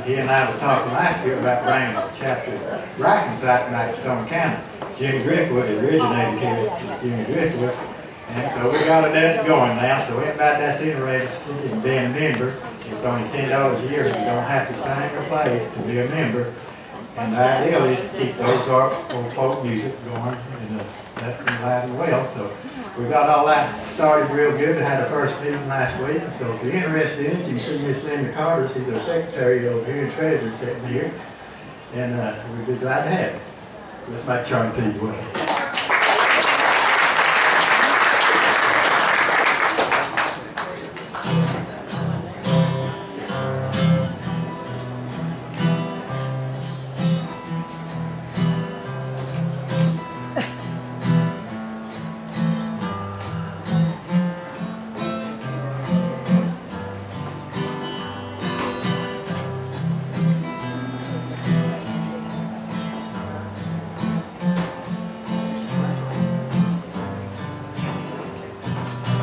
he and I were talking last year about bringing a chapter of Racking site back to Stone County. Jimmy Driftwood originated here, Jimmy Driftwood. And so we got that going now, so anybody that's interested in being a member, it's only $10 a year. You don't have to sing or play to be a member. And the idea is to keep those old folk music going, and that's been alive and well. So we got all that started real good. We had our first meeting last week. So if you're interested in it, you can see Miss Linda Carter. She's our secretary over here and treasurer sitting here. And we'd be glad to have you. Let's make Charlie tell you what.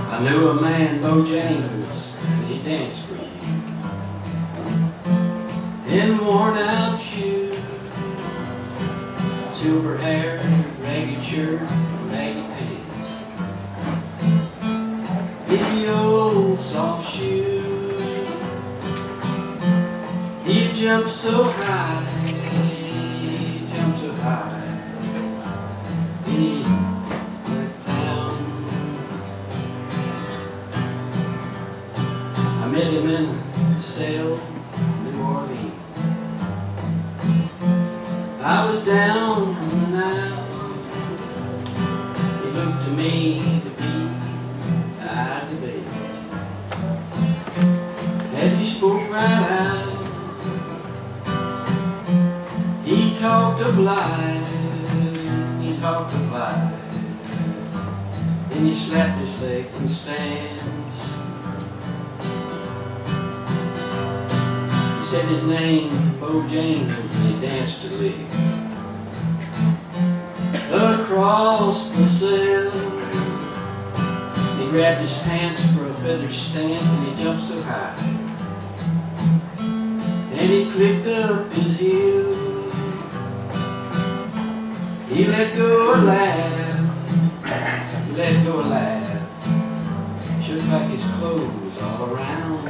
I knew a man, Bojangles, and he danced for you. In worn out shoes, silver hair, ragged shirt, baggy pants. In the old soft shoes, he jumped so high, and he I met him in Sale, New Orleans. I was down and out. He looked to me to be the eye of the baby. As he spoke right out, he talked of life, he talked of life. Then he slapped his legs and stands. He said his name, Bojangles, and he danced to live. Across the cell, he grabbed his pants for a feather stance, and he jumped so high. And he clicked up his heels. He let go a laugh, he let go a laugh, shook back his clothes all around.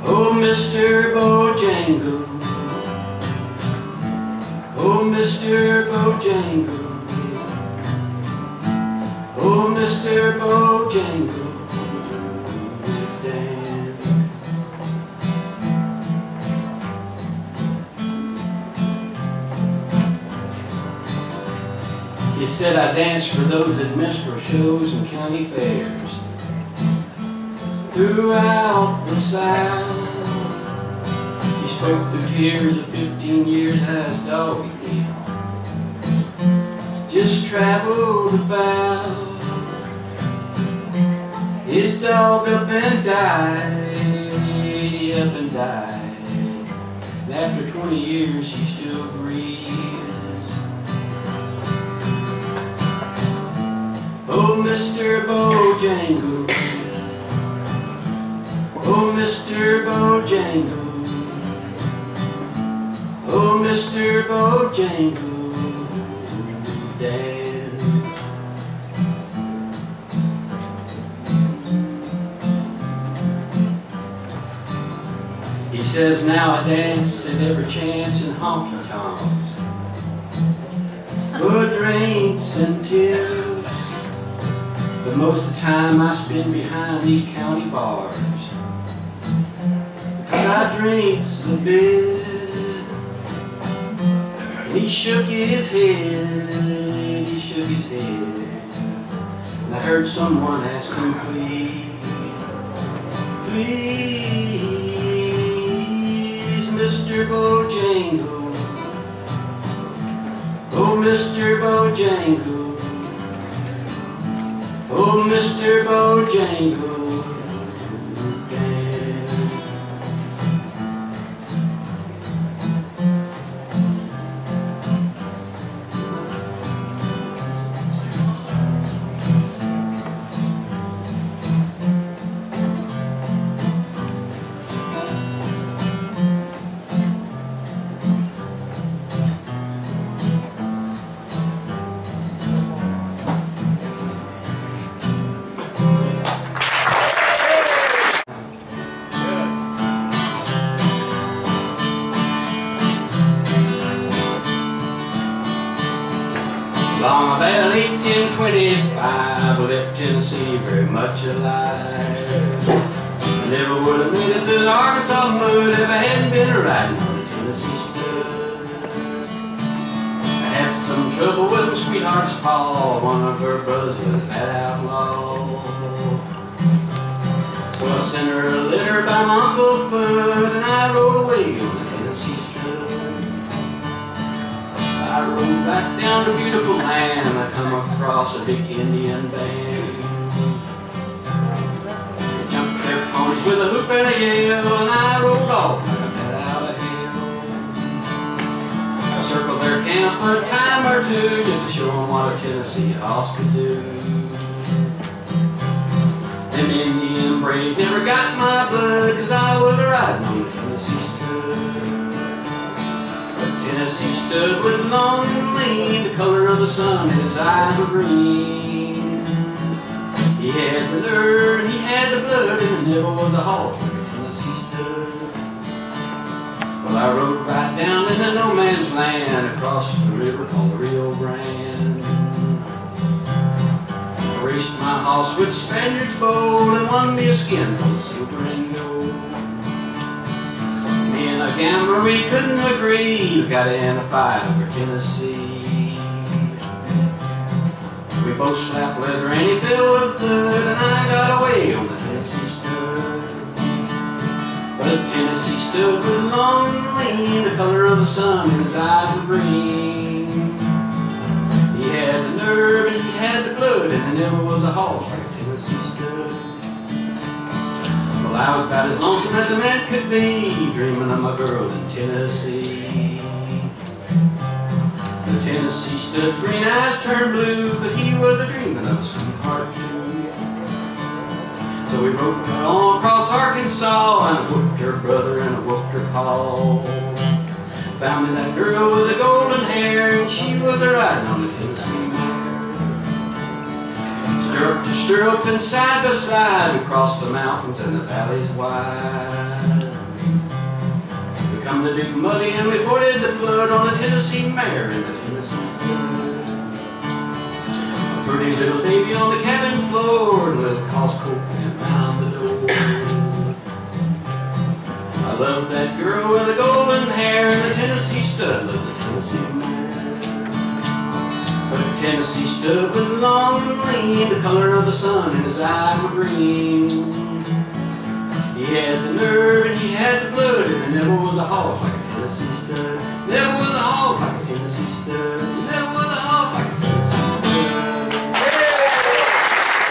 Oh, Mr. Bojangles, oh, Mr. Bojangles, oh, Mr. Bojangles, dance. He said I danced for those at minstrel shows and county fairs throughout the South. He spoke through tears of 15 years as dog again. Just traveled about. His dog up and died. He up and died. And after 20 years he still breathes. Oh, Mr. Bojangles, oh, Mr. Bojangles, oh, Mr. Bojangles, dance. He says now I dance at every chance in honky-tonks, for drinks and tips. But most of the time I spend behind these county bars, because I drinks a bit. And he shook his head, he shook his head. And I heard someone ask him, please, please, Mr. Bojangles, oh, Mr. Bojangles, oh, Mr. Bojangles, dance. 25, we left Tennessee very much alive. I never would have made it through the Arkansas mud if I hadn't been riding on the Tennessee stud. I had some trouble with my sweetheart's paw. One of her brothers was a bad outlaw. So I sent her a letter by my Uncle Fudd, and I rode away on the Tennessee stud. I rode back down to beautiful land, and I come across a big Indian band. They jumped their ponies with a hoop and a yell, and I rode off like a bat out of hell. I circled their camp a time or two just to show them what a Tennessee hoss could do. Them Indian braves never got my blood, 'cause I was riding on the Tennessee stud. The Tennessee stud was long and lean, the color of the sun, and his eyes were green. He had the nerve and he had the blood, and there never was a horse like a Tennessee stud. Well, I rode right down into no man's land, across the river called the Rio Grande. I raced my horse with Spaniards bold, and won me a skin full of silver and gold. Me and a gambler, we couldn't agree, we got in a fight over Tennessee. We both slapped leather and he fell with Fudd, and I got away on the Tennessee stud. But the Tennessee stud was long and lean, the color of the sun, and his eyes were green. He had the nerve and he had the blood, and there never was a horse like a Tennessee stud. Well, I was about as lonesome as a man could be, dreaming of my girl in Tennessee. The Tennessee stud's green eyes turned blue, but he was a dreaming of a sweetheart too. So we rode on across Arkansas, and I whooped her brother and I whooped her pa. Found me that girl with the golden hair, and she was a riding on the Tennessee mare. Stirrup to stirrup and side by side, we crossed the mountains and the valleys wide. We come to Duke Muddy and we forded the flood on the Tennessee mare and the Tennessee stud. A pretty little baby on the cabin floor, and a little Costco pin round the door. I love that girl with the golden hair, and the Tennessee stud loves the Tennessee mare. But the Tennessee stud was long and lean, the color of the sun, and his eyes were green. He had the nerve and he had the blood, and there never was a horse like a Tennessee stud. Never was a horse like a Tennessee stud.